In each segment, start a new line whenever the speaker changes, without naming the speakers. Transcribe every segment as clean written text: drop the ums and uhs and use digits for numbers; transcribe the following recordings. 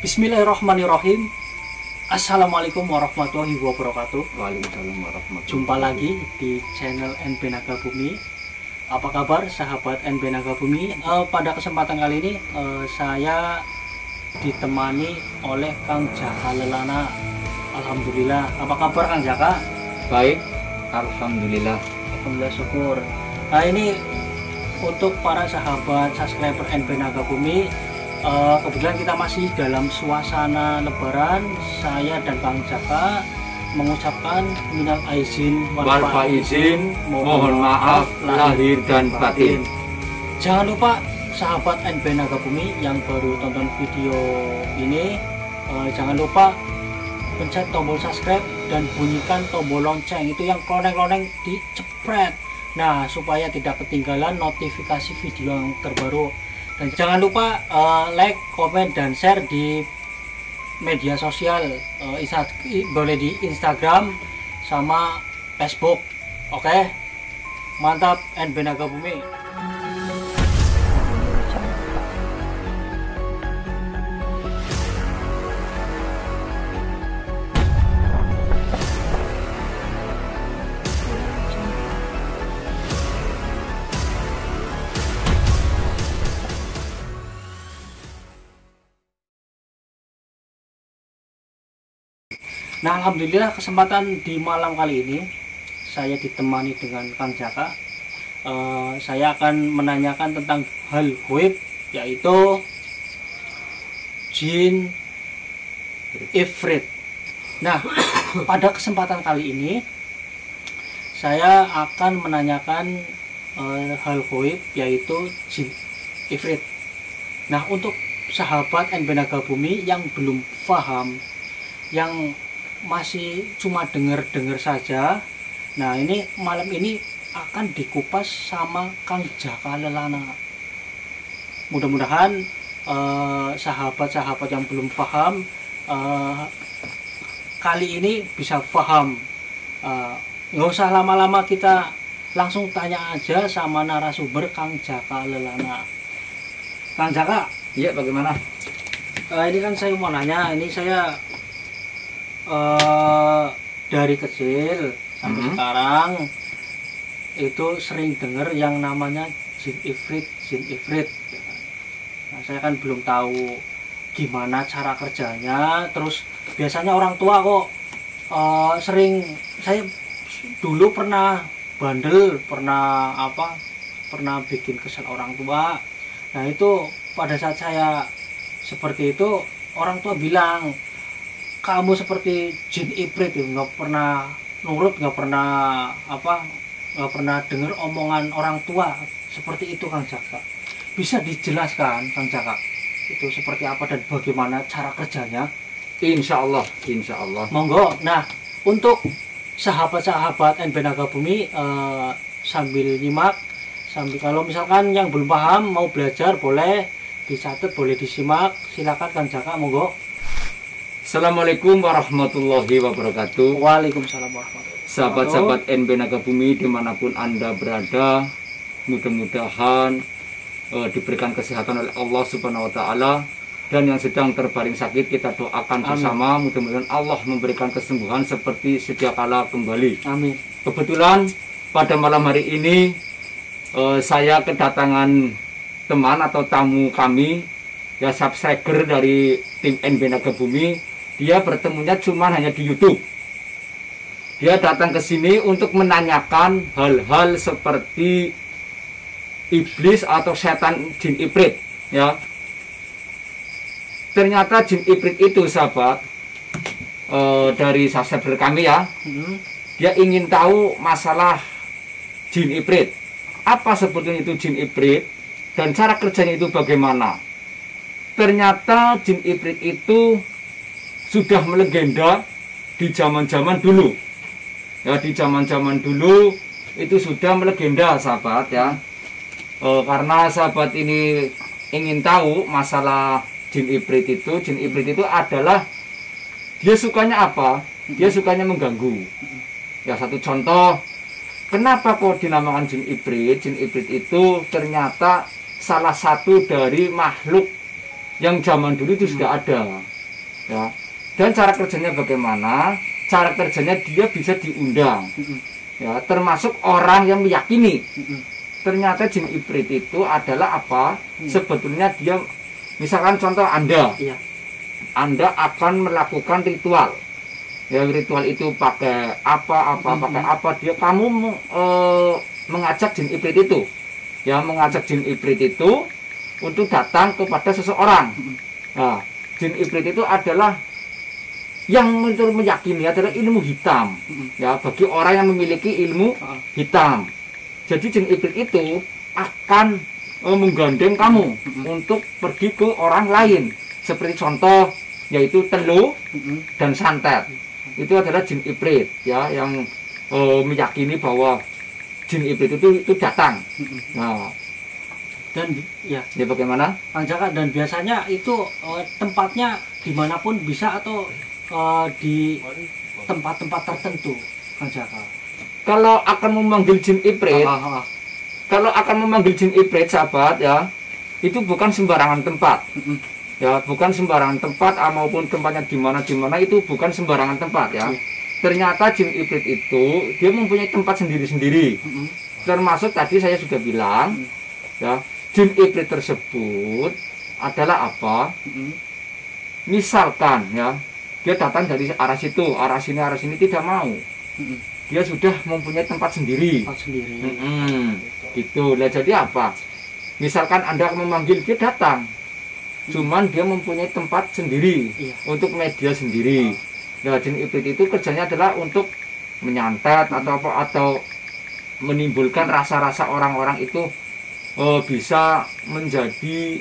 Bismillahirrahmanirrahim. Assalamualaikum warahmatullahi wabarakatuh.
Waalaikumsalam warahmatullahi wabarakatuh.
Jumpa lagi di channel NB Naga Bumi. Apa kabar sahabat NB Naga Bumi? Pada kesempatan kali ini saya ditemani oleh Kang Jaka Lelana. Alhamdulillah. Apa kabar Kang Jaka?
Baik, alhamdulillah.
Alhamdulillah, syukur. Nah, ini untuk para sahabat subscriber NB Naga Bumi, kebetulan kita masih dalam suasana lebaran. Saya dan Kang Jaka mengucapkan minal aizin
Wal faizin, mohon maaf lahir dan batin.
Jangan lupa sahabat NB Naga Bumi yang baru tonton video ini, jangan lupa pencet tombol subscribe dan bunyikan tombol lonceng, itu yang kloneng-kloneng dicepret, nah supaya tidak ketinggalan notifikasi video yang terbaru. Dan jangan lupa like, komen, dan share di media sosial, boleh di Instagram sama Facebook. Oke, mantap NB Naga Bumi. Nah, alhamdulillah kesempatan di malam kali ini saya ditemani dengan Kang Jaka. Saya akan menanyakan tentang hal gaib, yaitu jin ifrit. Nah, pada kesempatan kali ini saya akan menanyakan hal gaib, yaitu jin ifrit. Nah, untuk sahabat NB Naga Bumi yang belum paham, yang masih cuma dengar-dengar saja, nah ini malam ini akan dikupas sama Kang Jaka Lelana. Mudah-mudahan sahabat-sahabat yang belum paham kali ini bisa paham. Nggak usah lama-lama, kita langsung tanya aja sama narasumber Kang Jaka Lelana. Kang Jaka,
Iya, bagaimana?
ini kan saya mau nanya, ini saya dari kecil sampai sekarang itu sering dengar yang namanya jin ifrit, jin ifrit. Nah, saya kan belum tahu gimana cara kerjanya. Terus biasanya orang tua kok sering, saya dulu pernah bandel, pernah bikin kesel orang tua. Nah, itu pada saat saya seperti itu, orang tua bilang, kamu seperti jin ifrit, nggak pernah nurut, nggak pernah dengar omongan orang tua. Seperti itu Kang Jaka. Bisa dijelaskan Kang Jaka itu seperti apa dan bagaimana cara kerjanya?
Insya Allah, insya Allah.
Monggo. Nah, untuk sahabat-sahabat NB Naga Bumi, sambil nyimak, sambil kalau misalkan yang belum paham mau belajar, boleh dicatat, boleh disimak. Silakan Kang Jaka, monggo.
Assalamualaikum warahmatullahi wabarakatuh.
Waalaikumsalam warahmatullahi wabarakatuh.
Sahabat-sahabat NB Naga Bumi dimanapun Anda berada, mudah-mudahan diberikan kesehatan oleh Allah Subhanahu wa Ta'ala. Dan yang sedang terbaring sakit, kita doakan bersama, mudah-mudahan Allah memberikan kesembuhan seperti sedia kala kembali.
Amin.
Kebetulan pada malam hari ini saya kedatangan teman atau tamu kami, ya, subscriber dari tim NB Naga Bumi. Dia bertemunya cuma hanya di YouTube. Dia datang ke sini untuk menanyakan hal-hal seperti iblis atau setan jin ifrit, ya. Ternyata jin ifrit itu, sahabat, dari subscriber kami, ya, dia ingin tahu masalah jin ifrit. Apa sebetulnya itu jin ifrit dan cara kerjanya itu bagaimana? Ternyata jin ifrit itu sudah melegenda di zaman-zaman dulu. Ya, di zaman-zaman dulu itu sudah melegenda, sahabat, ya. Karena sahabat ini ingin tahu masalah jin ifrit itu. Jin ifrit itu adalah, dia sukanya apa? Dia sukanya mengganggu. Ya, satu contoh, kenapa kok dinamakan jin ifrit? Jin ifrit itu ternyata salah satu dari makhluk yang zaman dulu itu sudah ada. ya. Dan cara kerjanya bagaimana? Cara kerjanya dia bisa diundang, ya, termasuk orang yang meyakini ternyata jin ifrit itu adalah apa? Sebetulnya dia, misalkan contoh Anda,
Iya.
Anda akan melakukan ritual, ya, ritual itu pakai apa, pakai apa, kamu mengajak jin ifrit itu, ya, mengajak jin ifrit itu untuk datang kepada seseorang. Nah, jin ifrit itu adalah yang meyakini adalah ilmu hitam, ya, bagi orang yang memiliki ilmu hitam. Jadi jin ifrit itu akan menggandeng kamu untuk pergi ke orang lain, seperti contoh yaitu Telu dan Santet. Itu adalah jin ifrit, ya, yang meyakini bahwa jin ifrit itu datang. Nah,
Dan ya,
bagaimana?
Kang Jaka, dan biasanya itu tempatnya dimanapun bisa atau di tempat-tempat tertentu, Kang Jaka?
Kalau akan memanggil jin ifrit, sahabat, ya, itu bukan sembarangan tempat, ya, bukan sembarangan tempat, maupun tempatnya di mana itu bukan sembarangan tempat, ya. Ternyata jin ifrit itu dia mempunyai tempat sendiri-sendiri, termasuk tadi saya sudah bilang, ya, jin ifrit tersebut adalah apa? Misalkan, ya, dia datang dari arah situ, arah sini tidak mau. Dia sudah mempunyai tempat sendiri. Gitu. Nah, jadi apa? Misalkan Anda memanggil, dia datang. Cuman dia mempunyai tempat sendiri, untuk media sendiri. Nah, jin ifrit itu kerjanya adalah untuk menyantet atau menimbulkan rasa-rasa orang-orang itu bisa menjadi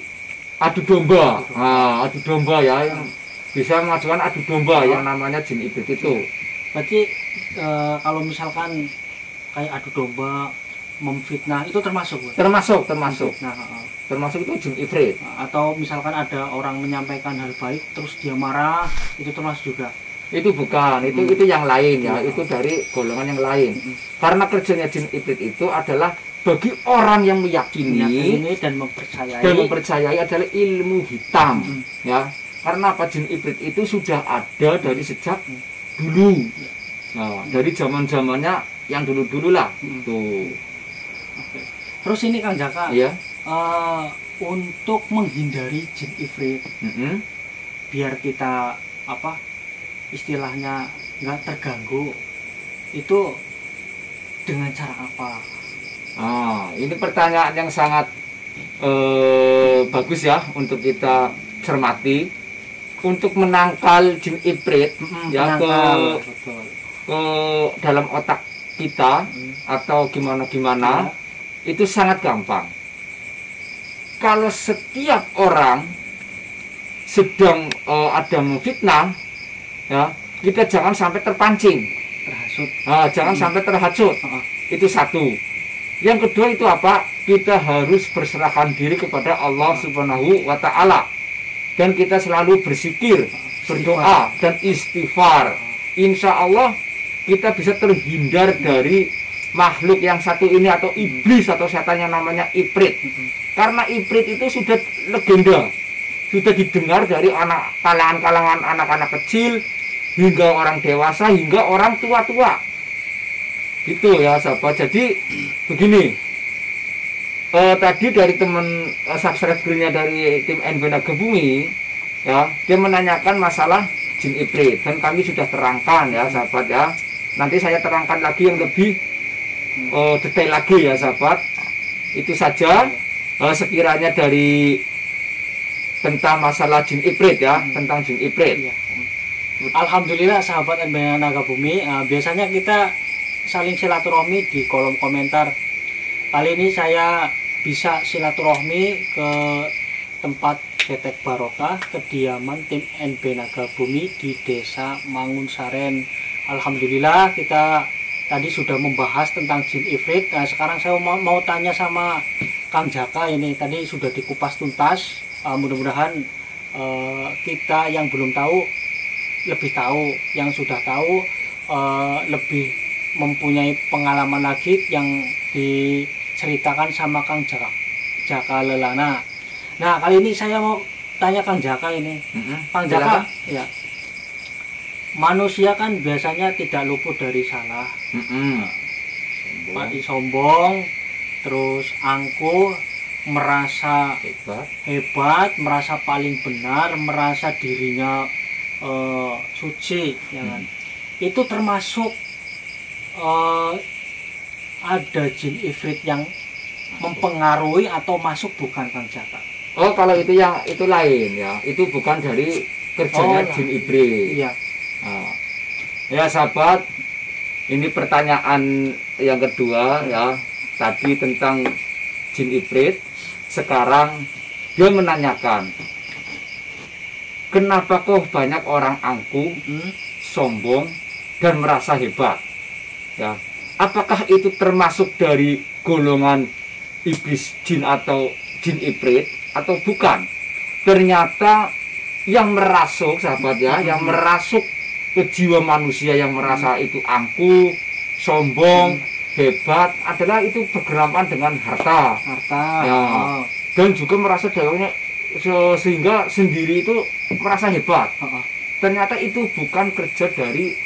adu domba. Nah, adu domba, ya, yang bisa mengajukan adu domba yang namanya jin ifrit itu.
Berarti kalau misalkan kayak adu domba, memfitnah, itu termasuk?
Termasuk.
Nah,
termasuk itu jin ifrit.
Atau misalkan ada orang menyampaikan hal baik terus dia marah, itu termasuk juga?
Itu bukan, itu yang lain, ya, itu dari golongan yang lain. Karena kerjanya jin ifrit itu adalah bagi orang yang meyakini
dan mempercayai
adalah ilmu hitam, ya. Karena apa? Jin ifrit itu sudah ada dari sejak dulu. Nah, dari zaman-zamannya yang dulu-dulu lah. Tuh.
Terus ini Kang Jaka,
ya,
untuk menghindari jin ifrit, biar kita istilahnya nggak terganggu, itu dengan cara apa?
Ini pertanyaan yang sangat bagus, ya, untuk kita cermati. Untuk menangkal jin ifrit, ya, ke dalam otak kita atau gimana, itu sangat gampang. Kalau setiap orang sedang ada memfitnah, ya, kita jangan sampai terpancing,
terhasut.
Jangan sampai terhasut. Itu satu. Yang kedua itu apa? Kita harus berserahkan diri kepada Allah Subhanahu wa Ta'ala. Dan kita selalu berzikir, berdoa, dan istighfar. Insya Allah kita bisa terhindar dari makhluk yang satu ini, atau iblis atau setan yang namanya ifrit. Karena ifrit itu sudah legenda, sudah didengar dari kalangan anak-anak kecil hingga orang dewasa hingga orang tua-tua. Gitu, ya, sahabat. Jadi begini, tadi dari teman subscribernya dari tim NB Nagabumi, ya, dia menanyakan masalah jin ifrit, dan kami sudah terangkan, ya, sahabat, ya. Nanti saya terangkan lagi yang lebih detail lagi, ya, sahabat. Itu saja sekiranya dari tentang masalah jin ifrit, ya, tentang jin ifrit.
Alhamdulillah, sahabat NB Nagabumi, biasanya kita saling silaturahmi di kolom komentar. Kali ini saya bisa silaturahmi ke tempat Ketek Barokah, kediaman tim NB Nagabumi di Desa Mangunsaren. Alhamdulillah, kita tadi sudah membahas tentang jin ifrit. Nah, sekarang saya mau tanya sama Kang Jaka, ini tadi sudah dikupas tuntas. Mudah-mudahan kita yang belum tahu lebih tahu, yang sudah tahu lebih mempunyai pengalaman lagi yang diceritakan sama Kang Jaka Lelana. Nah, kali ini saya mau tanya Kang Jaka ini. Kang
Silakan.
Jaka, ya. Manusia kan biasanya tidak luput dari salah. Sombong, terus angkuh, merasa hebat, merasa paling benar, merasa dirinya suci, ya kan? Itu termasuk ada jin ifrit yang mempengaruhi atau masuk, bukan Kang Jaka?
Oh, kalau itu yang itu lain ya, itu bukan dari kerjanya jin ifrit.
Iya.
Nah, ya sahabat, ini pertanyaan yang kedua ya, tadi tentang jin ifrit. Sekarang dia menanyakan, kenapa kok banyak orang angkuh, sombong, dan merasa hebat? Ya, apakah itu termasuk dari golongan iblis jin atau jin ifrit atau bukan? Ternyata yang merasuk, sahabat ya, yang merasuk ke jiwa manusia yang merasa itu angkuh, sombong, hebat adalah itu bergelampan dengan harta. Ya. Dan juga merasa dirinya sehingga sendiri itu merasa hebat. Ternyata itu bukan kerja dari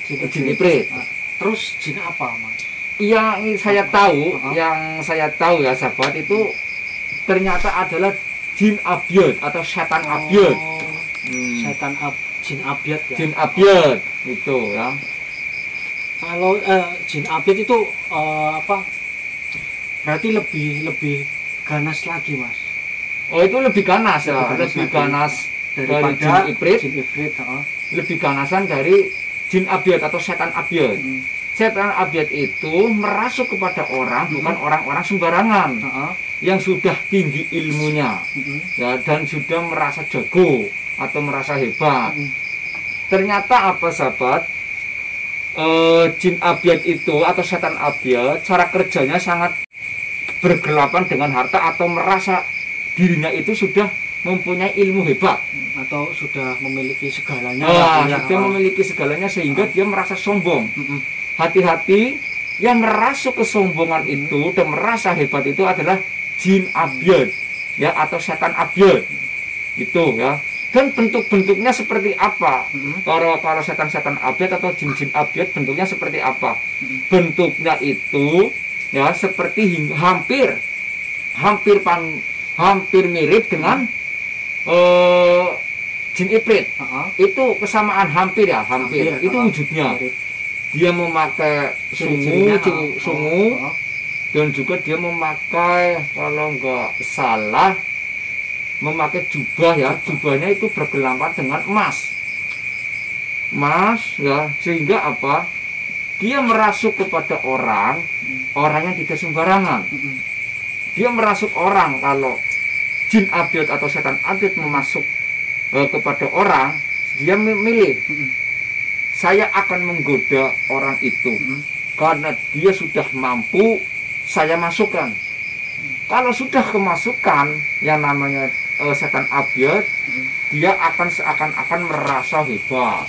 jin ifrit.
Terus jin apa, Mas?
Yang saya tahu ya sahabat, itu ternyata adalah jin abyad atau setan abyad.
Jin abyad ya.
Jin abyad itu ya.
Kalau jin abyad itu apa? Berarti lebih ganas lagi, Mas.
Oh, itu lebih ganas ya, lebih ganas dari jin ifrit. Lebih ganasan dari jin abyad atau setan abyad. Setan abyad itu merasuk kepada orang, bukan orang-orang sembarangan yang sudah tinggi ilmunya, ya, dan sudah merasa jago atau merasa hebat. Ternyata apa sahabat, jin abyad itu atau setan abyad cara kerjanya sangat bergelapan dengan harta atau merasa dirinya itu sudah mempunyai ilmu hebat
atau sudah memiliki segalanya.
Sudah memiliki segalanya sehingga dia merasa sombong. Hati-hati, yang merasuk kesombongan itu dan merasa hebat itu adalah jin abyad ya, atau setan abyad itu ya. Dan bentuk-bentuknya seperti apa? Kalau setan-setan abyad atau jin-jin abyad bentuknya seperti apa? Bentuknya itu ya seperti hampir mirip dengan jin ifrit. Itu kesamaan hampir itu wujudnya. Dia memakai sungu, dan juga dia memakai, kalau nggak salah, memakai jubah ya. Jubahnya itu bergelampan dengan emas ya, sehingga apa, dia merasuk kepada orang yang tidak sembarangan. Dia merasuk orang. Kalau jin abyad atau setan abyad memasuk kepada orang, dia memilih, saya akan menggoda orang itu karena dia sudah mampu saya masukkan. Kalau sudah kemasukan yang namanya setan abyad, dia akan seakan-akan merasa hebat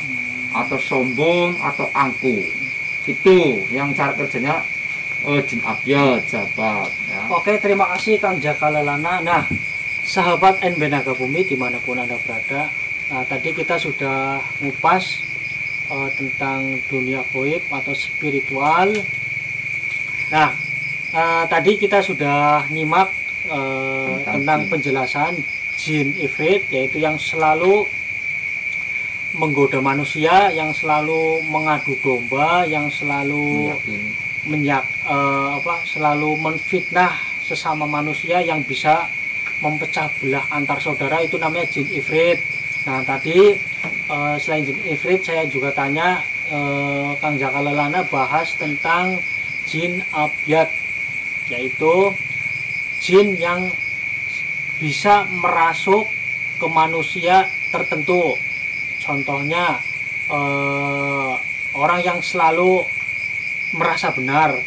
atau sombong atau angkuh. Itu yang cara kerjanya jin abyad, sahabat ya.
Oke, terima kasih Kang Jaka Lelana. Nah, sahabat NB Naga Bumi dimanapun Anda berada, tadi kita sudah ngupas tentang dunia gaib atau spiritual. Nah, tadi kita sudah nyimak tentang penjelasan jin ifrit, yaitu yang selalu menggoda manusia, yang selalu mengadu domba, yang selalu selalu menfitnah sesama manusia, yang bisa memecah belah antar saudara, itu namanya jin ifrit. Nah, tadi selain jin ifrit, saya juga tanya Kang Jaka Lelana bahas tentang jin abyad, yaitu jin yang bisa merasuk ke manusia tertentu. Contohnya orang yang selalu merasa benar,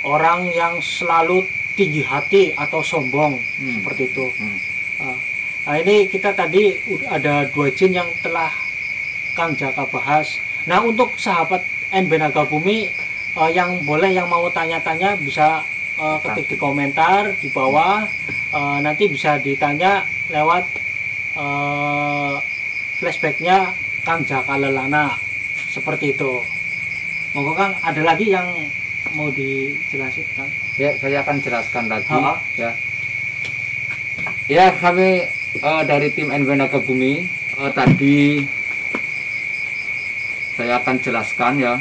orang yang selalu tinggi hati atau sombong, seperti itu. Nah, ini kita tadi ada 2 jin yang telah Kang Jaka bahas. Nah, untuk sahabat NB Naga Bumi yang mau tanya-tanya bisa ketik di komentar di bawah. Nanti bisa ditanya lewat flashbacknya Kang Jaka Lelana seperti itu. Monggo Kang, ada lagi yang mau dijelasin Kang?
Ya, saya akan jelaskan lagi.
Ya.
Ya, kami dari tim NB Naga Bumi tadi saya akan jelaskan ya.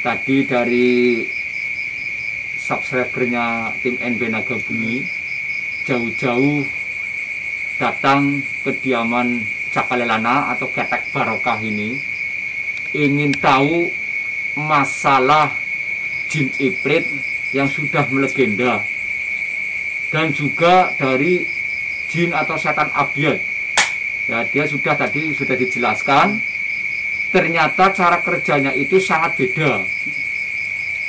Tadi dari subscribernya tim NB Naga Bumi jauh-jauh datang ke kediaman Jaka Lelana atau Ketek Barokah ini ingin tahu masalah jin ifrit yang sudah melegenda dan juga dari jin atau setan abyad. Ya, dia tadi sudah dijelaskan. Ternyata cara kerjanya itu sangat beda.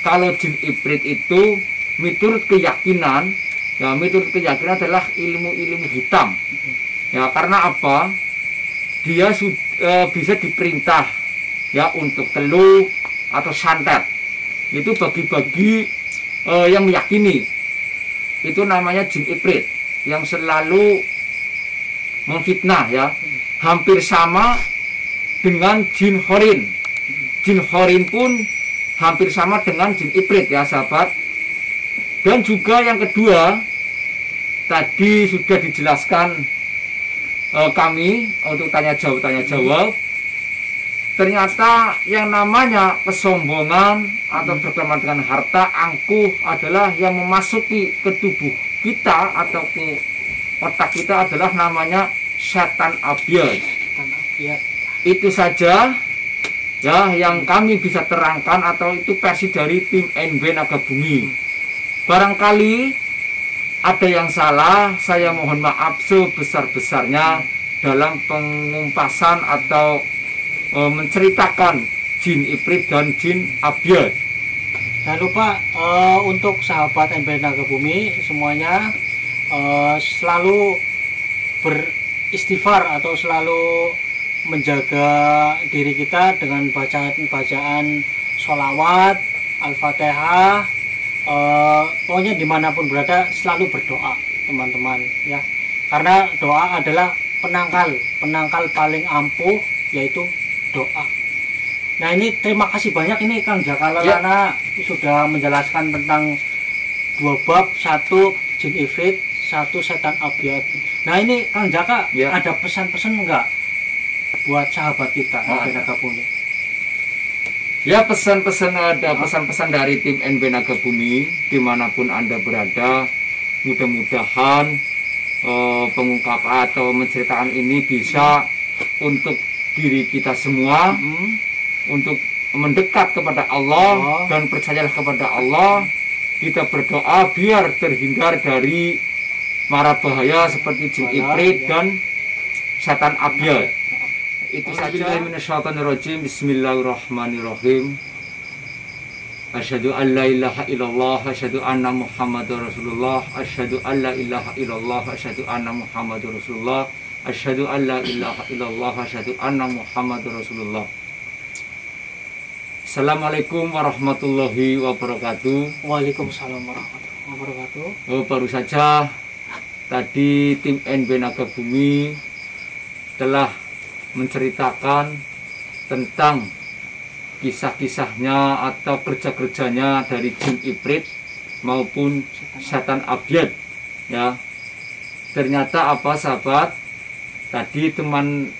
Kalau jin ifrit itu menurut keyakinan adalah ilmu-ilmu hitam. Ya, karena apa? Dia bisa diperintah ya untuk teluh atau santet. Itu bagi-bagi yang meyakini. Itu namanya jin ifrit yang selalu memfitnah ya. Hampir sama dengan jin horin. Jin horin pun hampir sama dengan jin ifrit ya sahabat. Dan juga yang kedua, tadi sudah dijelaskan kami untuk tanya jawab. Ternyata yang namanya kesombongan atau berkelemahan dengan harta angkuh adalah yang memasuki ke tubuh kita atau ke otak kita adalah namanya setan abyad. Itu saja ya yang kami bisa terangkan atau itu versi dari tim NB Naga Bumi. Barangkali ada yang salah, saya mohon maaf sebesar-besarnya dalam pengumpasan atau menceritakan jin ifrit dan jin abyad.
Jangan lupa untuk sahabat NB Naga Bumi semuanya selalu beristighfar atau selalu menjaga diri kita dengan bacaan sholawat, al-fatihah. Pokoknya dimanapun berada selalu berdoa teman-teman ya, karena doa adalah penangkal paling ampuh, yaitu doa. Nah ini terima kasih banyak ini Kang Jaka Lelana sudah menjelaskan tentang 2 bab, 1 jin ifrit, 1 setan abyad. Nah ini Kang Jaka ada pesan-pesan enggak buat sahabat kita NB Naga Bumi?
Ya, pesan-pesan dari tim NB Naga Bumi dimanapun Anda berada, mudah-mudahan pengungkapan atau menceritakan ini bisa untuk diri kita semua, untuk mendekat kepada Allah dan percayalah kepada Allah. Kita berdoa biar terhindar dari mara bahaya seperti jin ifrit dan setan abyad. Itu saja. Bismillahirrahmanirrahim. Asyhadu an la ilaha illallah, asyhadu anna Muhammadar Rasulullah, asyhadu an la ilaha illallah, asyhadu anna Muhammadar Rasulullah, asyhadu an la ilaha illallah, asyhadu anna Muhammadar Rasulullah. Assalamualaikum warahmatullahi wabarakatuh.
Waalaikumsalam warahmatullahi wabarakatuh.
Baru saja tadi tim NB Naga Bumi telah menceritakan tentang kisah-kisahnya atau kerja-kerjanya dari jin ifrit maupun setan abyad ya. Ternyata apa sahabat, tadi teman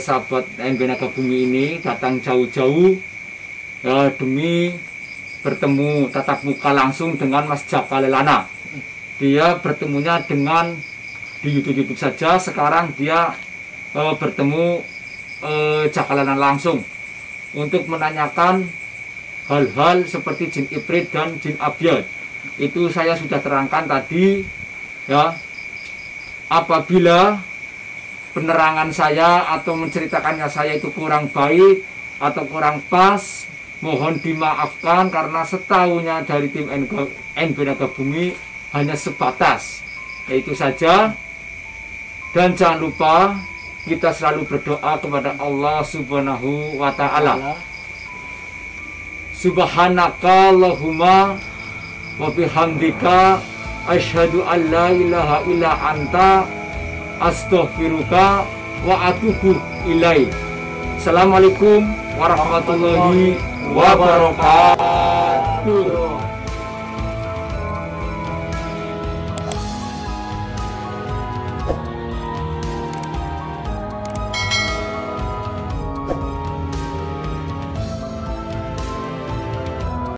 sahabat NB Naga Bumi ini datang jauh-jauh ya, demi bertemu tatap muka langsung dengan Mas Jaka Lelana. Dia bertemunya dengan di YouTube saja, sekarang dia bertemu Jaka Lelana langsung untuk menanyakan hal-hal seperti jin ifrit dan jin abyad. Itu saya sudah terangkan tadi ya. Apabila penerangan saya atau menceritakannya saya itu kurang baik atau kurang pas, mohon dimaafkan karena setahunya dari tim NB Naga Bumi hanya sebatas. Itu saja. Dan jangan lupa kita selalu berdoa kepada Allah Subhanahu wa ta'ala. Subhanaka Allahumma wa bihamdika asyhadu an la ilaha illa anta astaghfiruka wa atubu ilaik. Assalamualaikum warahmatullahi wabarakatuh.